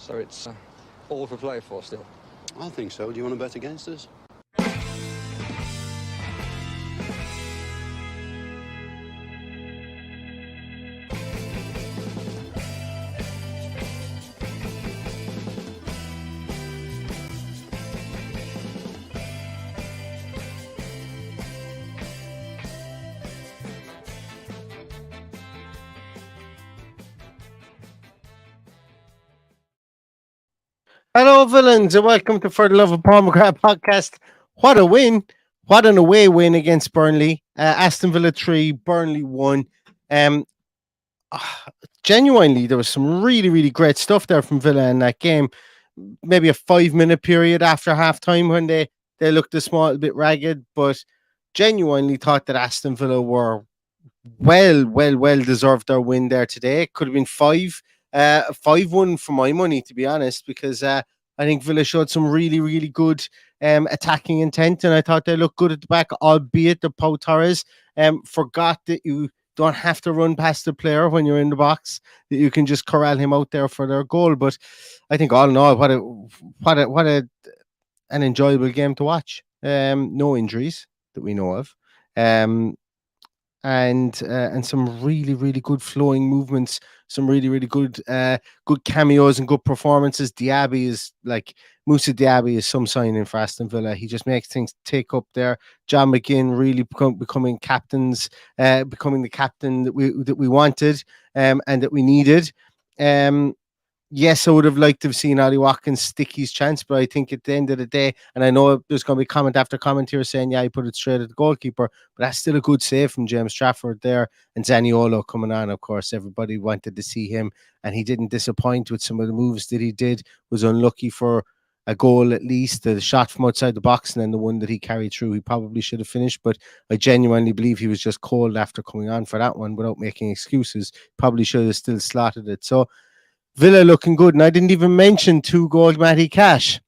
So it's all for play for still. I think so. Do you want to bet against us? Hello, villains, and welcome to For the Love of Paul McGrath podcast. What a win! What an away win against Burnley. Aston Villa 3, Burnley 1. Genuinely, there was some really, really great stuff there from Villa in that game. Maybe a 5-minute period after half time when they looked a small bit ragged, but genuinely thought that Aston Villa were well deserved their win there today. It could have been 5-1 for my money, to be honest, because I think Villa showed some really, really good attacking intent, and I thought they looked good at the back, albeit the Pau Torres forgot that you don't have to run past the player when you're in the box, that you can just corral him out there for their goal. But I think all in all, what an enjoyable game to watch. No injuries that we know of. And some really, really good flowing movements, some really, really good cameos and good performances. Diaby is like Moussa Diaby is some signing for Aston Villa. He just makes things take up there. John McGinn really becoming becoming the captain that we wanted and that we needed. Yes, I would have liked to have seen Ollie Watkins stick his chance, but I think at the end of the day, and I know there's going to be comment after comment here saying, yeah, he put it straight at the goalkeeper, but that's still a good save from James Trafford there. And Zaniolo coming on, of course, everybody wanted to see him, and he didn't disappoint with some of the moves that he did. Was unlucky for a goal at least, the shot from outside the box, and then the one that he carried through, he probably should have finished, but I genuinely believe he was just cold after coming on for that one without making excuses. Probably should have still slotted it. So Villa looking good, and I didn't even mention 2-goal Matty Cash.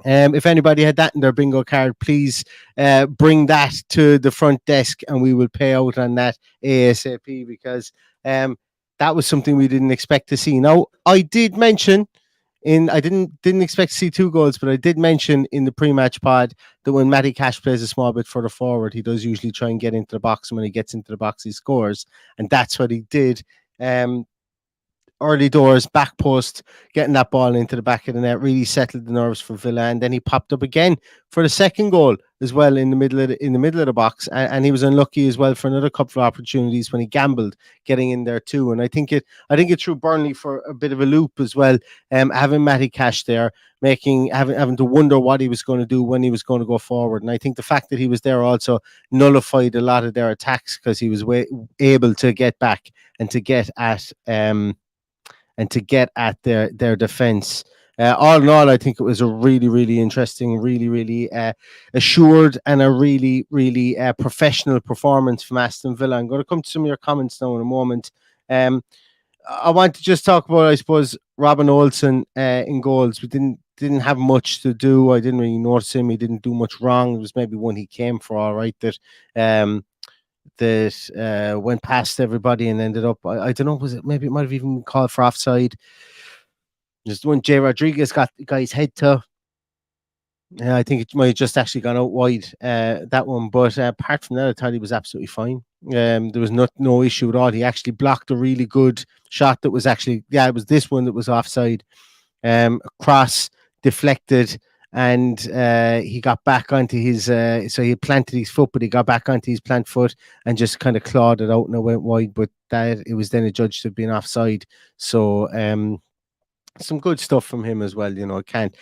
If anybody had that in their bingo card, please bring that to the front desk, and we will pay out on that ASAP, because that was something we didn't expect to see. Now, I did mention I didn't expect to see 2 goals, but I did mention in the pre-match pod that when Matty Cash plays a small bit further forward, he does usually try and get into the box, and when he gets into the box, he scores, and that's what he did. Early doors, back post, getting that ball into the back of the net really settled the nerves for Villa, and then he popped up again for the second goal as well in the middle of the box, and he was unlucky as well for another couple of opportunities when he gambled getting in there too. And I think it threw Burnley for a bit of a loop as well, having Matty Cash there, having to wonder what he was going to do when he was going to go forward. And I think the fact that he was there also nullified a lot of their attacks, because he was able to get back and to get at their defense. All in all, I think it was a really, really interesting, really, really assured, and a really, really professional performance from Aston Villa. I'm going to come to some of your comments now in a moment. I want to just talk about, I suppose, Robin Olsen in goals. We didn't have much to do. I didn't really notice him. He didn't do much wrong. It was maybe one he came for, all right, that went past everybody and ended up, I don't know, maybe it might have even been called for offside. Just when Jay Rodriguez got his head to. Yeah, I think it might have just actually gone out wide, that one. But apart from that, I thought he was absolutely fine. There was no issue at all. He actually blocked a really good shot that was actually, it was this one that was offside. Cross, deflected, and he got back onto his, so he planted his foot, but he got back onto his plant foot and just kind of clawed it out, and it went wide, but it was then adjudged to have been offside. So some good stuff from him as well. You know, I can't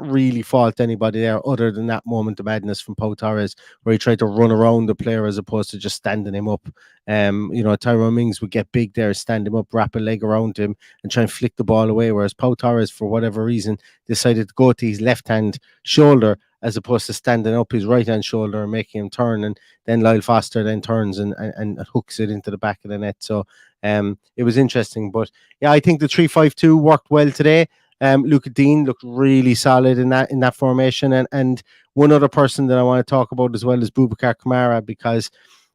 really fault anybody there, other than that moment of madness from Pau Torres, where he tried to run around the player as opposed to just standing him up. You know, Tyrone Mings would get big there, stand him up, wrap a leg around him, and try and flick the ball away, whereas Pau Torres, for whatever reason, decided to go to his left-hand shoulder as opposed to standing up his right-hand shoulder and making him turn. And then Lyle Foster then turns and hooks it into the back of the net. So it was interesting. But yeah, I think the 3-5-2 worked well today. Luca Dean looked really solid in that formation, and one other person that I want to talk about as well is Boubacar Camara, because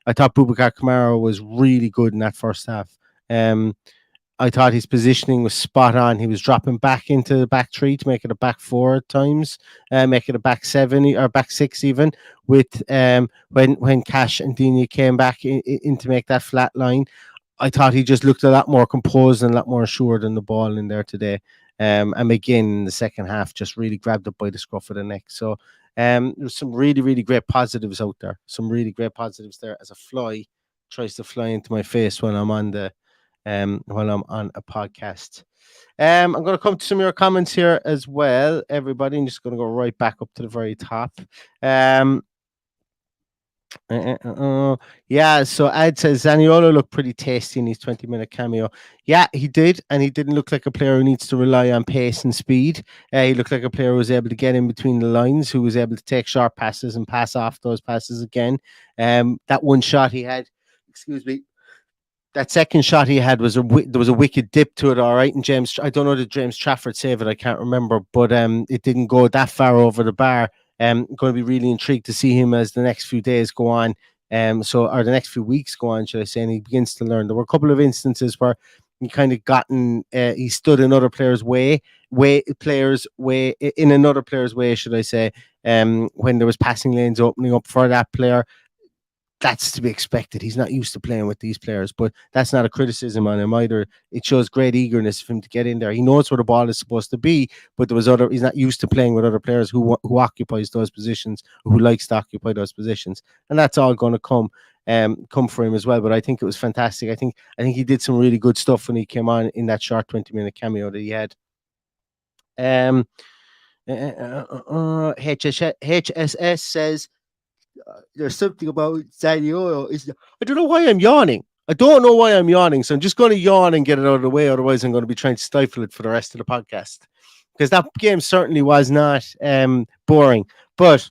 I thought Boubacar Camara was really good in that first half. I thought his positioning was spot on. He was dropping back into the back three to make it a back four at times, make it a back seven or back six even. With when Cash and Dina came back in to make that flat line, I thought he just looked a lot more composed and a lot more assured in the ball in there today. And McGinn in the second half just really grabbed up by the scruff of the neck. So there's some really, really great positives out there. Some really great positives there as a fly tries to fly into my face when I'm on a podcast. I'm going to come to some of your comments here as well, everybody. I'm just going to go right back up to the very top. Yeah, so Ad says Zaniolo looked pretty tasty in his 20-minute cameo. Yeah, he did, and he didn't look like a player who needs to rely on pace and speed. He looked like a player who was able to get in between the lines, who was able to take sharp passes and pass off those passes again. That one shot he had, that second shot he had was there was a wicked dip to it, all right. And James, I don't know did James Trafford save it, I can't remember, but it didn't go that far over the bar. Going to be really intrigued to see him as the next few days go on, or the next few weeks go on, should I say, and he begins to learn. There were a couple of instances where he kind of he stood in other players' way, in another player's way, should I say, when there was passing lanes opening up for that player. That's to be expected. He's not used to playing with these players, but that's not a criticism on him either. It shows great eagerness for him to get in there. He knows where the ball is supposed to be, but he's not used to playing with other players who occupies those positions, who likes to occupy those positions, and that's all going to come for him as well. But I think it was fantastic. I think he did some really good stuff when he came on in that short 20-minute cameo that he had. HSS says, there's something about Sadio. I don't know why I'm yawning. So I'm just going to yawn and get it out of the way. Otherwise, I'm going to be trying to stifle it for the rest of the podcast, because that game certainly was not boring. But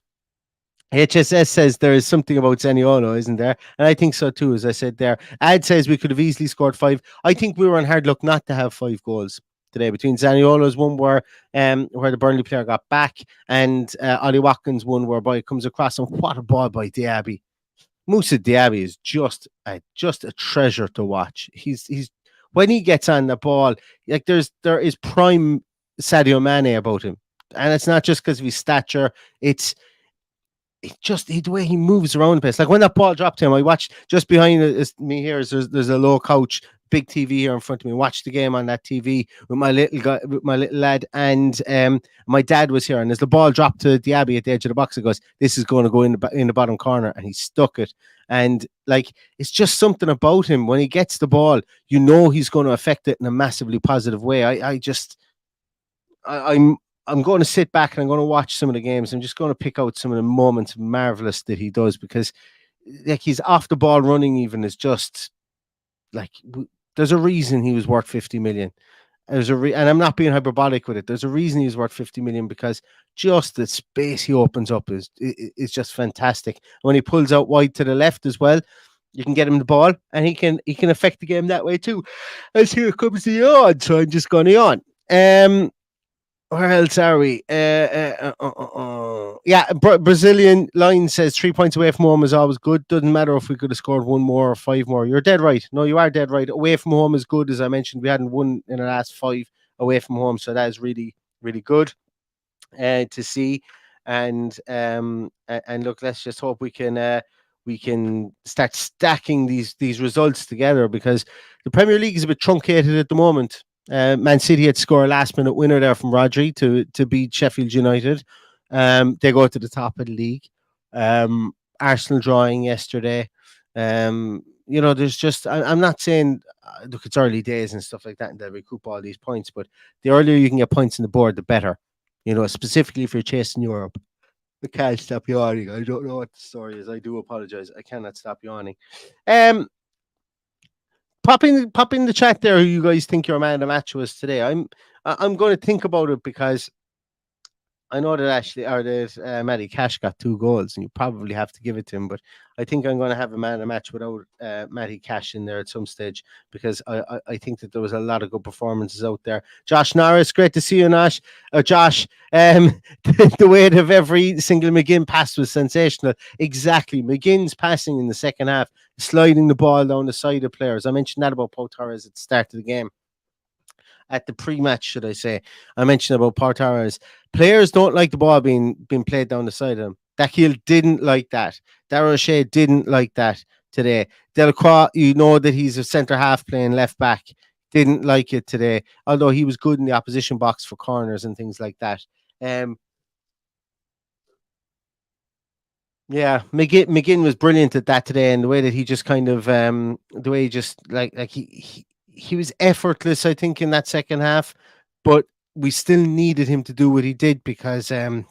HSS says there is something about Zaniolo, isn't there? And I think so too, as I said there. Ad says we could have easily scored 5. I think we were on hard luck not to have 5 goals today, between Zaniolo's one where the Burnley player got back, and Ollie Watkins' one whereby it comes across, and what a ball by Diaby. Moussa Diaby is just a treasure to watch. He's when he gets on the ball, like there is prime Sadio Mane about him, and it's not just because of his stature. It's just the way he moves around the place. Like when that ball dropped to him, I watched just behind me here. There's a low couch, big TV here in front of me. Watched the game on that TV with my little lad, and my dad was here. And as the ball dropped to Diaby at the edge of the box, it goes, "This is going to go in the bottom corner," and he stuck it. And like, it's just something about him when he gets the ball, you know he's going to affect it in a massively positive way. I'm going to sit back and I'm going to watch some of the games. I'm just going to pick out some of the moments marvelous that he does, because like he's off the ball running even is just like, there's a reason he was worth 50 million. And I'm not being hyperbolic with it. There's a reason he's worth 50 million, because just the space he opens up is just fantastic. When he pulls out wide to the left as well, you can get him the ball and he can affect the game that way too. As here comes the yawn, so I'm just going to yawn. Where else are we? Brazilian line says 3 points away from home is always good. Doesn't matter if we could have scored 1 more or 5 more. You're dead right. No, you are dead right. Away from home is good. As I mentioned, we hadn't won in the last 5 away from home, so that is really, really good to see. And look, let's just hope we can start stacking these results together, because the Premier League is a bit truncated at the moment. Man City had scored a last-minute winner there from Rodri to beat Sheffield United. They go to the top of the league. Arsenal drawing yesterday. There's just, I'm not saying, look, it's early days and stuff like that, and they'll recoup all these points, but the earlier you can get points on the board, the better. Specifically if you're chasing Europe. I can't stop yawning. I don't know what the story is. I do apologize. I cannot stop yawning. Pop in the chat there who you guys think your man of the match was today. I'm going to think about it, because I know that Matty Cash got 2 goals, and you probably have to give it to him. But I think I'm going to have a man of the match without Matty Cash in there at some stage, because I think that there was a lot of good performances out there. Josh Norris, great to see you, Josh. The weight of every single McGinn pass was sensational. Exactly. McGinn's passing in the second half, sliding the ball down the side of players. I mentioned that about Pau Torres at the start of the game. at the pre-match, should I say. I mentioned about Portares. Players don't like the ball being played down the side of them. Dakhil didn't like that. Darragh O'Shea didn't like that today. Delacroix, you know that he's a centre half playing left back. Didn't like it today, although he was good in the opposition box for corners and things like that. Yeah, McGinn was brilliant at that today, and the way that he just kind of the way he just like he was effortless, I think, in that second half, but we still needed him to do what he did because it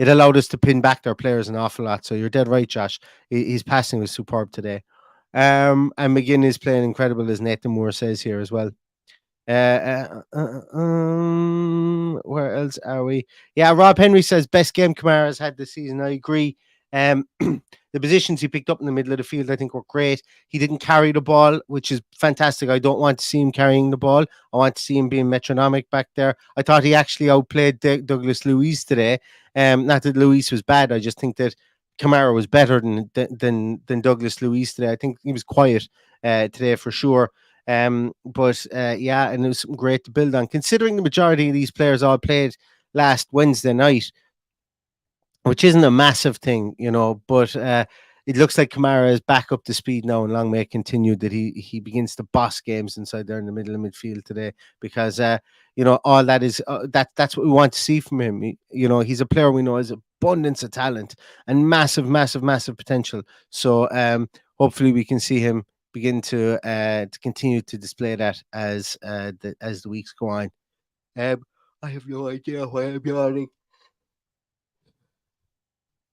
allowed us to pin back their players an awful lot. So you're dead right, Josh. His passing was superb today. And McGinn is playing incredible, as Nathan Moore says here as well. Where else are we? Yeah, Rob Henry says best game Camaro has had this season. I agree. The positions he picked up in the middle of the field, I think, were great. He didn't carry the ball, which is fantastic. I don't want to see him carrying the ball. I want to see him being metronomic back there. I thought he actually outplayed Douglas Luiz today. Not that Luiz was bad. I just think that Camaro was better than Douglas Luiz today. I think he was quiet today for sure. But yeah, and it was great to build on. Considering the majority of these players all played last Wednesday night, which isn't a massive thing, you know, but it looks like Camara is back up to speed now, and long may it continue that he begins to boss games inside there in the middle of midfield today, because you know, all that is that's what we want to see from him. You know, he's a player we know has abundance of talent and massive potential. So hopefully we can see him begin to continue to display that as the weeks go on. I have no idea why I'm yawning.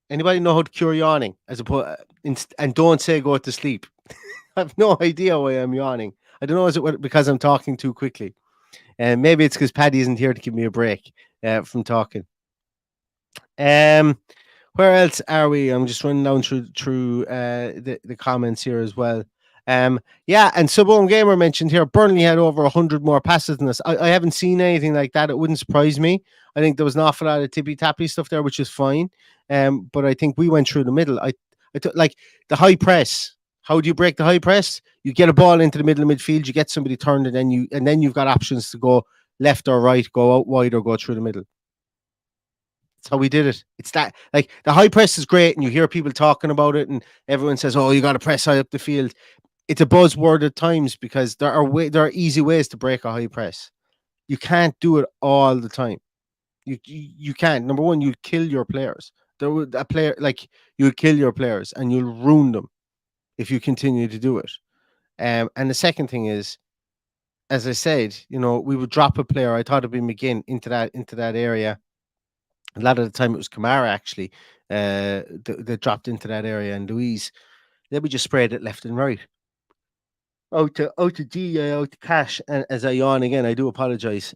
Anybody know how to cure yawning? And don't say go to sleep. I have no idea why I'm yawning. I don't know, is it because I'm talking too quickly? And maybe it's because Paddy isn't here to give me a break from talking. Where else are we? I'm just running down through the comments here as well. Yeah, and Subone Gamer mentioned here Burnley had over 100 more passes than us. I haven't seen anything like that. It wouldn't surprise me. I think there was an awful lot of tippy-tappy stuff there, which is fine. But I think we went through the middle. I took like the high press. How do you break the high press? You get a ball into the middle of midfield, you get somebody turned, and then you've got options to go left or right, go out wide or go through the middle. That's how we did it. It's that, like, the high press is great, and you hear people talking about it, and everyone says, "Oh, you got to press high up the field." It's a buzzword at times because there are easy ways to break a high press. You can't do it all the time. You can't. Number one, you kill your players. You would kill your players and you'll ruin them if you continue to do it. And the second thing is, as I said, you know, we would drop a player. I thought it'd be McGinn into that area. A lot of the time it was Camara actually that dropped into that area, and Louise. Then we just sprayed it left and right. Out to D, out to Cash, and as I yawn again, I do apologize.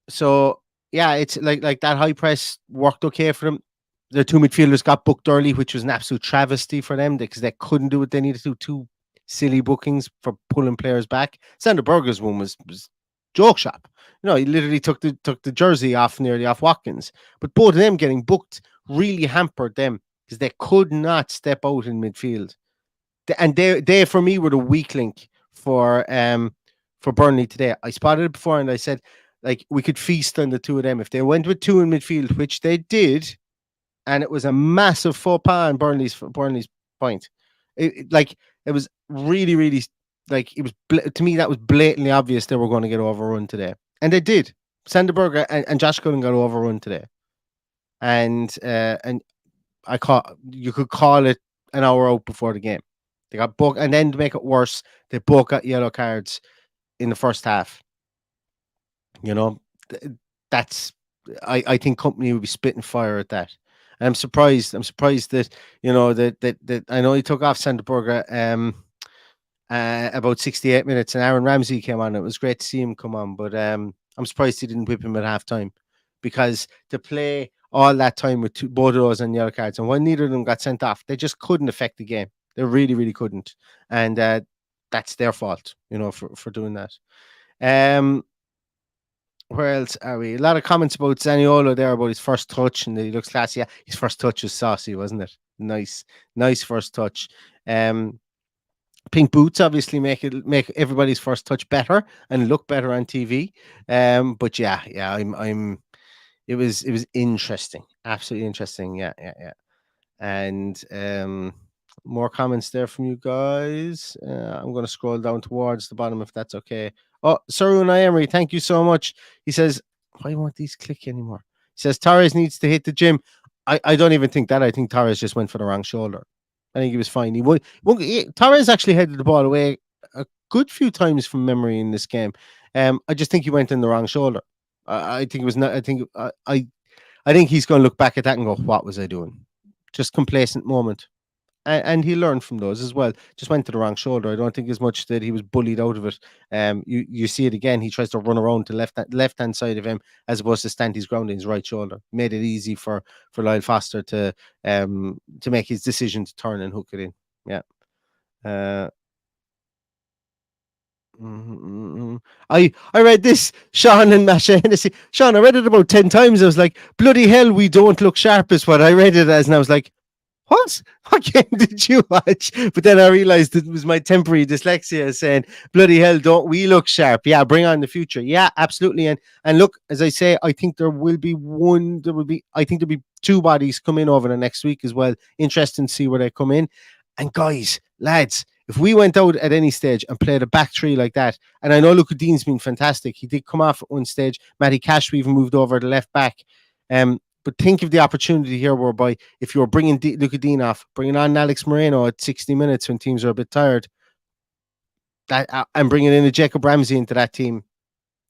So yeah, it's like that high press worked okay for them. The two midfielders got booked early, which was an absolute travesty for them because they couldn't do what they needed to do. Two silly bookings for pulling players back. Sander Berger's one was joke shop. You know, he literally took the jersey off nearly off Watkins. But both of them getting booked really hampered them because they could not step out in midfield. And they for me were the weak link for Burnley today. I spotted it before and I said, like, we could feast on the two of them if they went with two in midfield, which they did, and it was a massive faux pas on Burnley's point. It was really, really, like, it was to me that was blatantly obvious they were going to get overrun today, and they did. Sanderberg and Josh Cullen got overrun today, and you could call it an hour out before the game. They got booked, and then to make it worse, they both got yellow cards in the first half. You know, I think company would be spitting fire at that. And I'm surprised that, you know, that I know he took off Sanderberg about 68 minutes, and Aaron Ramsey came on. It was great to see him come on, but I'm surprised he didn't whip him at halftime, because to play all that time with both of those on yellow cards, and when neither of them got sent off, they just couldn't affect the game. They really, really couldn't, and that's their fault, you know, for doing that. Where else are we? A lot of comments about Zaniolo there, about his first touch, and he looks classy. Yeah, his first touch was saucy, wasn't it? Nice first touch. Pink boots obviously make everybody's first touch better and look better on TV. But yeah, I'm. It was interesting, absolutely interesting. Yeah, yeah, yeah. And more comments there from you guys. I'm going to scroll down towards the bottom if that's okay. Oh, Saruna Emery, thank you so much. He says, why won't these click anymore? He says Torres needs to hit the gym. I don't even think that. I think Torres just went for the wrong shoulder. I think he was fine. Torres actually headed the ball away a good few times from memory in this game. I just think he went in the wrong shoulder. I think it was not. I think he's going to look back at that and go, "What was I doing?" Just complacent moment, and he learned from those as well. Just went to the wrong shoulder. I don't think as much that he was bullied out of it. You see it again. He tries to run around to left hand side of him as opposed to stand his ground in his right shoulder. Made it easy for Lyle Foster to make his decision to turn and hook it in. Yeah. I read this, Sean and Masha Hennessy. Sean, I read it about 10 times. I was like, bloody hell, we don't look sharp is what I read it as. And I was like, what game did you watch? But then I realized it was my temporary dyslexia saying, bloody hell, don't we look sharp? Yeah, bring on the future. Yeah, absolutely. And look, as I say, I think there'll be two bodies come in over the next week as well. Interesting to see where they come in. And guys, lads, if we went out at any stage and played a back three like that, and I know Luca Dean's been fantastic. He did come off at one stage. Matty Cash, we even moved over to left back. But think of the opportunity here whereby if you're bringing Luca Dean off, bringing on Alex Moreno at 60 minutes when teams are a bit tired, and bringing in a Jacob Ramsey into that team,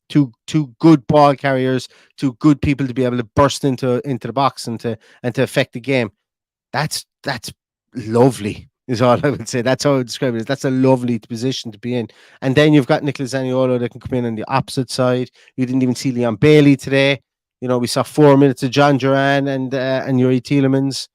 two good ball carriers, two good people to be able to burst into the box and to affect the game. That's lovely. Is all I would say. That's how I would describe it. That's a lovely position to be in. And then you've got Nicola Zaniolo that can come in on the opposite side. You didn't even see Leon Bailey today. You know, we saw 4 minutes of John Duran and Yuri Tielemans.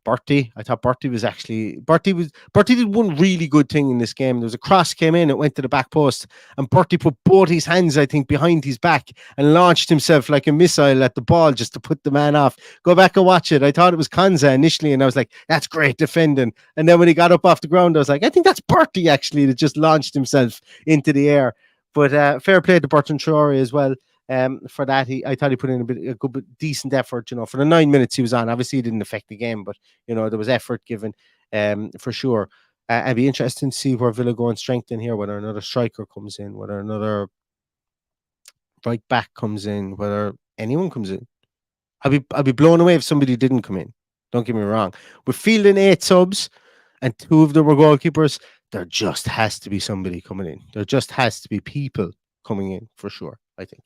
Bertie, I thought Bertie did one really good thing in this game. There was a cross came in, it went to the back post, and Bertie put both his hands, I think, behind his back and launched himself like a missile at the ball just to put the man off. Go back and watch it. I thought it was Konza initially, and I was like, that's great defending. And then when he got up off the ground, I was like, I think that's Bertie actually that just launched himself into the air. But fair play to Bertrand Traore as well. For that, I thought he put in a good, decent effort. You know, for the 9 minutes he was on. Obviously, it didn't affect the game, but you know there was effort given, for sure. It'd be interesting to see where Villa go and strengthen here. Whether another striker comes in, whether another right back comes in, whether anyone comes in. I'd be blown away if somebody didn't come in. Don't get me wrong. We're fielding 8 subs, and 2 of them were goalkeepers. There just has to be somebody coming in. There just has to be people coming in for sure. I think.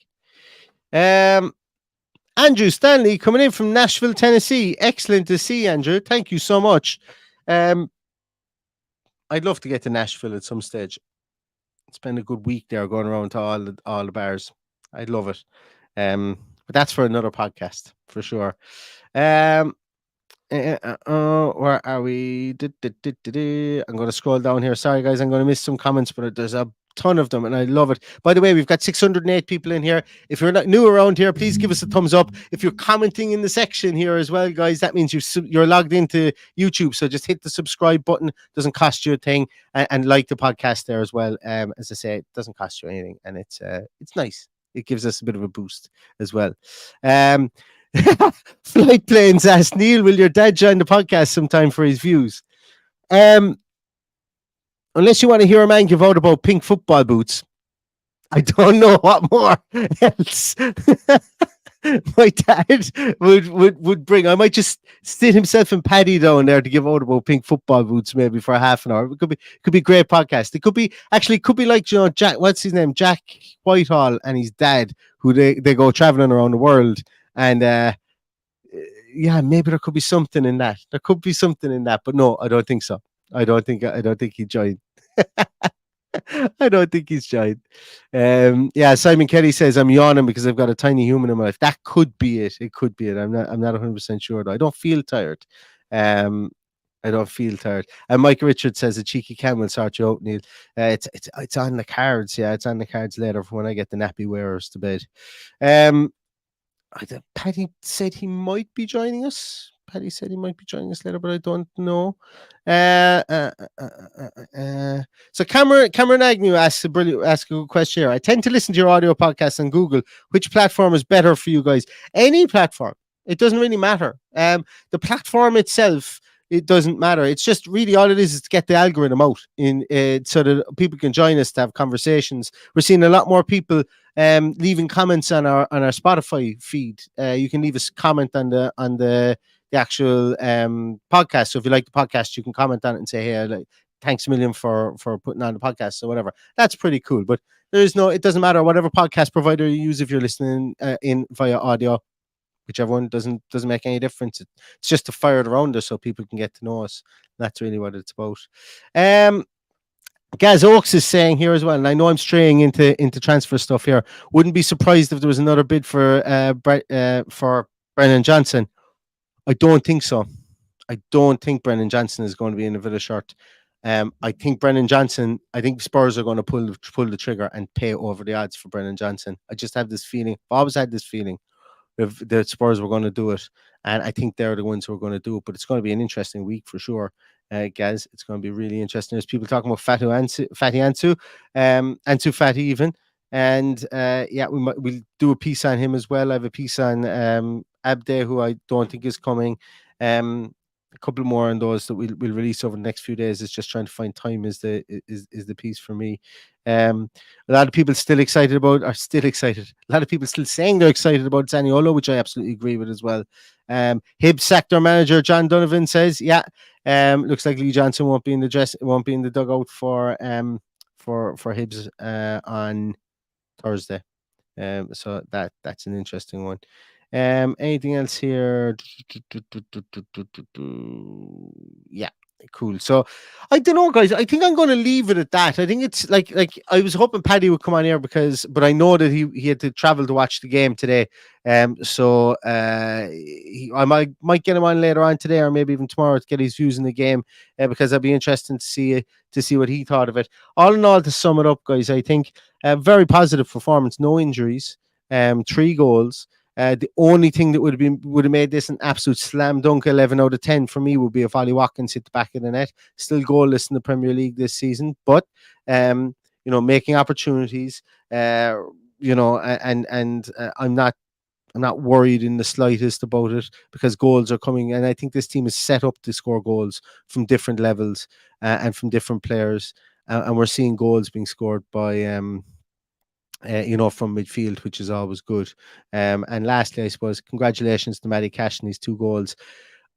Andrew Stanley coming in from Nashville, Tennessee. Excellent to see, Andrew. Thank you so much. I'd love to get to Nashville at some stage. Spend a good week there going around to all the bars. I'd love it. But that's for another podcast for sure. Where are we? I'm going to scroll down here. Sorry, guys, I'm going to miss some comments, but there's a ton of them and I love it. By the way, we've got 608 people in here. If you're not new around here, please give us a thumbs up. If you're commenting in the section here as well, guys, that means you're logged into YouTube. So just hit the subscribe button. Doesn't cost you a thing, and like the podcast there as well. As I say, it doesn't cost you anything, and it's nice. It gives us a bit of a boost as well. Flight Planes asked Neil, will your dad join the podcast sometime for his views? Unless you want to hear a man give out about pink football boots, I don't know what more else my dad would bring. I might just sit himself and Paddy down there to give out about pink football boots maybe for half an hour. It could be a great podcast. It could be like, you know, Jack, what's his name? Jack Whitehall and his dad, who they go traveling around the world. And yeah, maybe there could be something in that. There could be something in that, but no, I don't think so. I don't think he'd join. I don't think he's joined. Yeah, Simon Kelly says I'm yawning because I've got a tiny human in my life. That could be it. It could be it. I'm not 100% sure though. I don't feel tired. I don't feel tired. And Mike Richard says a cheeky can will sort you out, Neil. It's on the cards. Yeah, it's on the cards later for when I get the nappy wearers to bed. Paddy said he might be joining us. Paddy said he might be joining us later, but I don't know. So Cameron Agnew asks a good question here. I tend to listen to your audio podcasts on Google. Which platform is better for you guys? Any platform. It doesn't really matter. The platform itself, it doesn't matter. It's just really all it is to get the algorithm out in so that people can join us to have conversations. We're seeing a lot more people leaving comments on our Spotify feed. You can leave us comment on the actual podcast. So if you like the podcast, you can comment on it and say, "Hey, like, thanks a million for putting on the podcast," or whatever. That's pretty cool. But it doesn't matter whatever podcast provider you use if you're listening in via audio. Whichever one doesn't make any difference. It's just to fire it around us so people can get to know us. That's really what it's about. Gaz Oaks is saying here as well, and I know I'm straying into transfer stuff here. Wouldn't be surprised if there was another bid for Brennan Johnson. I don't think so. I don't think Brennan Johnson is going to be in a Villa shirt. I think Spurs are going to pull the trigger and pay over the odds for Brennan Johnson. I just have this feeling. I've always had this feeling. If the Spurs were going to do it, and I think they're the ones who are going to do it. But it's going to be an interesting week for sure, Gaz. It's going to be really interesting. There's people talking about Fatty Ansu, Ansu Fati even, and we'll do a piece on him as well. I have a piece on Abde, who I don't think is coming. A couple more on those that we'll release over the next few days. It's just trying to find time is the piece for me. A lot of people still excited. A lot of people still saying they're excited about Zaniolo, which I absolutely agree with as well. Hibs sector manager John Donovan says, looks like Lee Johnson won't be in the dugout for Hibs on Thursday. So that's an interesting one. Anything else here? Yeah, cool. So I don't know, guys. I think I'm going to leave it at that. I think it's like I was hoping Paddy would come on here but I know that he had to travel to watch the game today. So I might get him on later on today or maybe even tomorrow to get his views in the game because I'd be interested to see what he thought of it. All in all, to sum it up, guys, I think a very positive performance, no injuries, 3 goals. The only thing that would have made this an absolute slam dunk 11 out of 10 for me would be if Ollie Watkins hit the back of the net. Still goalless in the Premier League this season, but making opportunities. And I'm not worried in the slightest about it because goals are coming, and I think this team is set up to score goals from different levels and from different players, and we're seeing goals being scored by from midfield, which is always good. And lastly, I suppose, congratulations to Matty Cash and his 2 goals.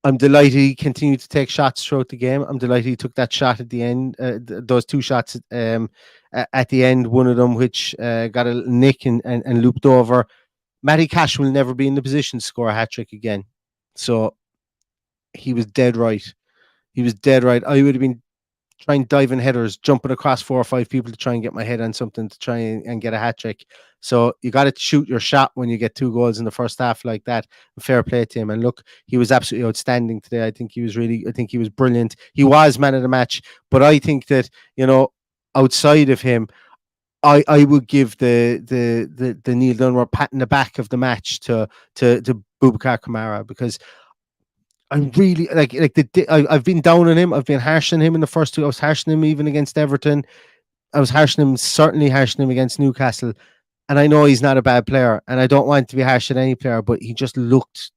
I'm delighted he continued to take shots throughout the game. I'm delighted he took that shot at the end, those 2 shots at the end, one of them which got a nick and looped over. Matty Cash will never be in the position to score a hat-trick again. So he was dead right. I would have been trying diving headers, jumping across 4 or 5 people to try and get my head on something to try and get a hat trick. So you got to shoot your shot when you get 2 goals in the first half like that. Fair play to him. And look, he was absolutely outstanding today. I think he was brilliant. He was man of the match. But I think that, outside of him, I would give the Neil Dunbar pat in the back of the match to Boubacar Camara, because I'm really I've been down on him. I've been harsh on him in the first 2. I was harshing him even against Everton. I was certainly harshing him against Newcastle. And I know he's not a bad player, and I don't want to be harsh on any player, but he just looked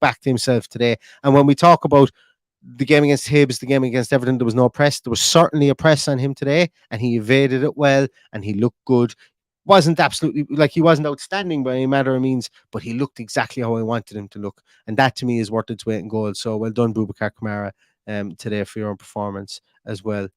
back to himself today. And when we talk about the game against Hibs, the game against Everton, there was no press. There was certainly a press on him today, and he evaded it well, and he looked good. Wasn't absolutely he wasn't outstanding by any matter of means, but he looked exactly how I wanted him to look, and that to me is worth its weight in gold. So well done, Boubacar Kamara, today for your own performance as well.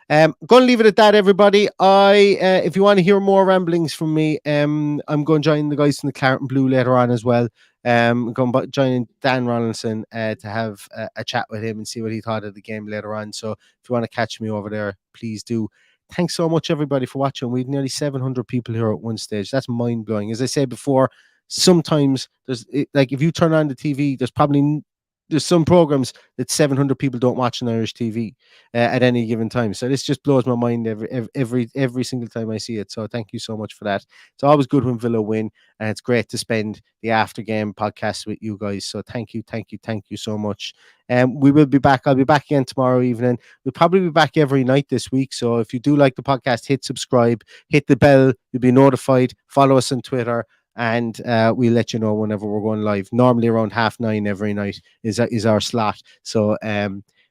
Going to leave it at that, everybody. If you want to hear more ramblings from me, I'm going to join the guys from the Claret and Blue later on as well. I'm going to join Dan Ronaldson to have a chat with him and see what he thought of the game later on. So if you want to catch me over there, please do. Thanks so much, everybody, for watching. We had nearly 700 people here at one stage. That's mind-blowing. As I said before, sometimes if you turn on the TV, there's probably there's some programs that 700 people don't watch on Irish TV at any given time. So this just blows my mind every single time I see it. So thank you so much for that. It's always good when Villa win, and it's great to spend the after game podcast with you guys. So thank you so much. We will be back. I'll be back again tomorrow evening. We'll probably be back every night this week. So if you do like the podcast, hit subscribe, hit the bell. You'll be notified. Follow us on Twitter. And we'll let you know whenever we're going live. Normally around 9:30 every night is our slot. So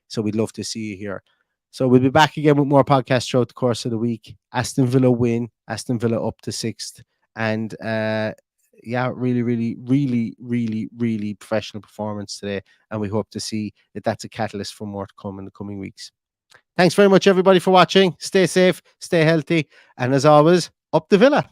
so we'd love to see you here. So we'll be back again with more podcasts throughout the course of the week. Aston Villa win. Aston Villa up to 6th. And really professional performance today. And we hope to see that that's a catalyst for more to come in the coming weeks. Thanks very much, everybody, for watching. Stay safe, stay healthy. And as always, up the Villa.